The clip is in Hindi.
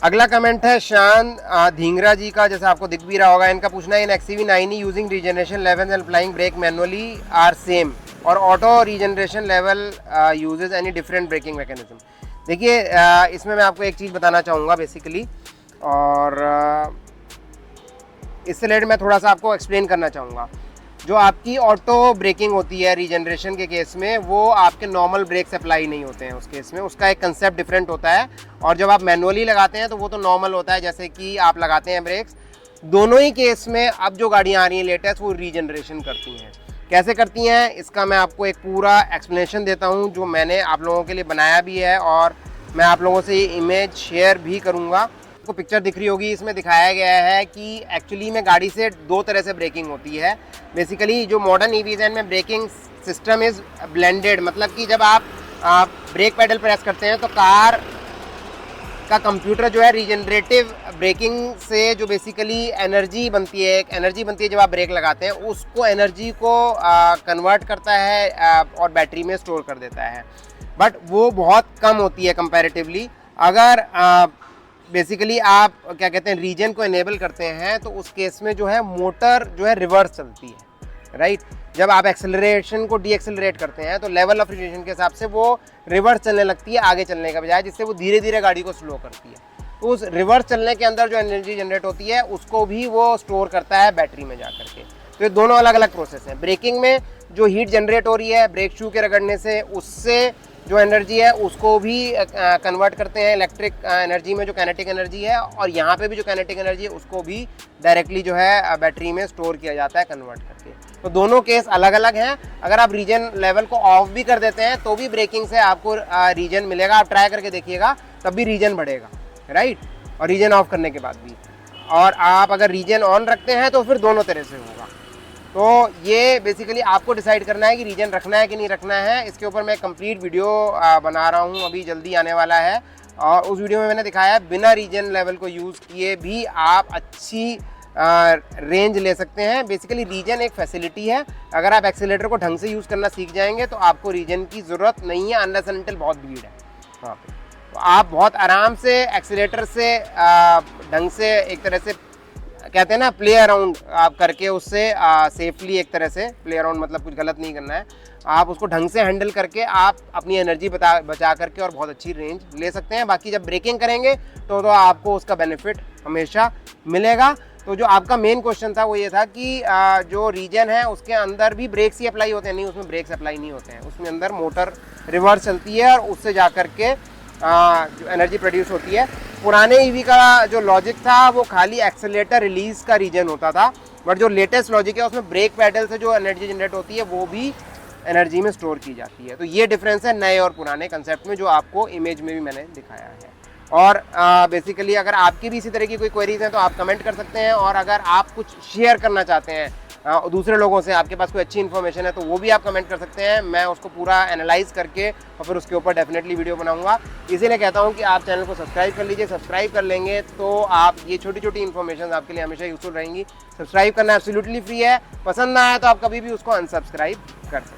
अगला कमेंट है शान धींगरा जी का, जैसे आपको दिख भी रहा होगा। इनका पूछना है in XCV9 using regeneration level and applying brake manually are same और auto regeneration level uses any different braking mechanism. देखिए इसमें मैं आपको एक चीज़ बताना चाहूँगा बेसिकली, और इससे रिलेटेड मैं थोड़ा सा आपको एक्सप्लेन करना चाहूँगा। जो आपकी ऑटो ब्रेकिंग होती है रीजनरेशन के केस में, वो आपके नॉर्मल ब्रेक्स अप्लाई नहीं होते हैं उस केस में, उसका एक कंसेप्ट डिफरेंट होता है। और जब आप मैनुअली लगाते हैं तो वो तो नॉर्मल होता है, जैसे कि आप लगाते हैं ब्रेक्स। दोनों ही केस में अब जो गाड़ियाँ आ रही हैं लेटेस्ट, वो रीजनरेशन करती हैं। कैसे करती हैं इसका मैं आपको एक पूरा एक्सप्लेनेशन देता हूँ, जो मैंने आप लोगों के लिए बनाया भी है, और मैं आप लोगों से ये इमेज शेयर भी करूँगा। आपको पिक्चर दिख रही होगी, इसमें दिखाया गया है कि एक्चुअली में गाड़ी से दो तरह से ब्रेकिंग होती है। बेसिकली जो मॉडर्न ईवीज़ हैं में ब्रेकिंग सिस्टम इज़ ब्लेंडेड, मतलब कि जब आप ब्रेक पेडल प्रेस करते हैं तो कार का कंप्यूटर जो है रीजनरेटिव ब्रेकिंग से जो बेसिकली एनर्जी बनती है, एक एनर्जी बनती है जब आप ब्रेक लगाते हैं, उसको एनर्जी को कन्वर्ट करता है और बैटरी में स्टोर कर देता है। बट वो बहुत कम होती है कंपैरेटिवली। अगर बेसिकली आप क्या कहते हैं रीजन को इनेबल करते हैं तो उस केस में जो है मोटर जो है रिवर्स चलती है, राइट। जब आप एक्सेलरेशन को डी एक्सेलरेट करते हैं तो लेवल ऑफ रीजन के हिसाब से वो रिवर्स चलने लगती है आगे चलने का बजाय, जिससे वो धीरे धीरे गाड़ी को स्लो करती है। तो उस रिवर्स चलने के अंदर जो एनर्जी जनरेट होती है उसको भी वो स्टोर करता है बैटरी में जा करके। तो ये दोनों अलग अलग प्रोसेस हैं। ब्रेकिंग में जो हीट जनरेट हो रही है ब्रेक शू के रगड़ने से, उससे जो एनर्जी है उसको भी कन्वर्ट करते हैं इलेक्ट्रिक एनर्जी में, जो काइनेटिक एनर्जी है, और यहाँ पे भी जो काइनेटिक एनर्जी है उसको भी डायरेक्टली जो है बैटरी में स्टोर किया जाता है कन्वर्ट करके। तो दोनों केस अलग अलग हैं। अगर आप रीजन लेवल को ऑफ भी कर देते हैं तो भी ब्रेकिंग से आपको रीजन मिलेगा। आप ट्राई करके देखिएगा, तब भी रीजन बढ़ेगा, राइट, और रीजन ऑफ करने के बाद भी। और आप अगर रीजन ऑन रखते हैं तो फिर दोनों तरह से होगा। तो ये बेसिकली आपको डिसाइड करना है कि रीजन रखना है कि नहीं रखना है। इसके ऊपर मैं कंप्लीट वीडियो बना रहा हूँ, अभी जल्दी आने वाला है, और उस वीडियो में मैंने दिखाया है बिना रीजन लेवल को यूज़ किए भी आप अच्छी रेंज ले सकते हैं। बेसिकली रीजन एक फैसिलिटी है। अगर आप एक्सीलरेटर को ढंग से यूज़ करना सीख जाएंगे तो आपको रीजन की ज़रूरत नहीं है, अनलेस अनटिल बहुत भीड़ है वहाँ पे। तो आप बहुत आराम से एक्सीलरेटर से ढंग से, एक तरह से कहते हैं ना प्ले अराउंड आप करके उससे सेफली, एक तरह से प्ले अराउंड मतलब कुछ गलत नहीं करना है, आप उसको ढंग से हैंडल करके आप अपनी एनर्जी बचा करके और बहुत अच्छी रेंज ले सकते हैं। बाकी जब ब्रेकिंग करेंगे तो आपको उसका बेनिफिट हमेशा मिलेगा। तो जो आपका मेन क्वेश्चन था वो ये था कि जो रीजन है उसके अंदर भी ब्रेक्स ही अप्लाई होते हैं। नहीं, उसमें ब्रेक्स अप्लाई नहीं होते हैं, उसमें अंदर मोटर रिवर्स चलती है और उससे जा करके जो एनर्जी प्रोड्यूस होती है। पुराने ईवी का जो लॉजिक था वो खाली एक्सेलरेटर रिलीज का रीजन होता था, बट जो लेटेस्ट लॉजिक है उसमें ब्रेक पैडल से जो एनर्जी जनरेट होती है वो भी एनर्जी में स्टोर की जाती है। तो ये डिफरेंस है नए और पुराने कंसेप्ट में, जो आपको इमेज में भी मैंने दिखाया है। और बेसिकली अगर आपकी भी इसी तरह की कोई क्वेरीज हैं तो आप कमेंट कर सकते हैं, और अगर आप कुछ शेयर करना चाहते हैं दूसरे लोगों से, आपके पास कोई अच्छी इन्फॉर्मेशन है तो वो भी आप कमेंट कर सकते हैं। मैं उसको पूरा एनालाइज करके और फिर उसके ऊपर डेफिनेटली वीडियो बनाऊंगा। इसीलिए कहता हूँ कि आप चैनल को सब्सक्राइब कर लीजिए। सब्सक्राइब कर लेंगे तो आप ये छोटी छोटी इन्फॉर्मेशन आपके लिए हमेशा यूजफुल रहेंगी। सब्सक्राइब करना एब्सोल्युटली फ्री है। पसंद ना आया तो आप कभी भी उसको अनसब्सक्राइब कर सकते हैं।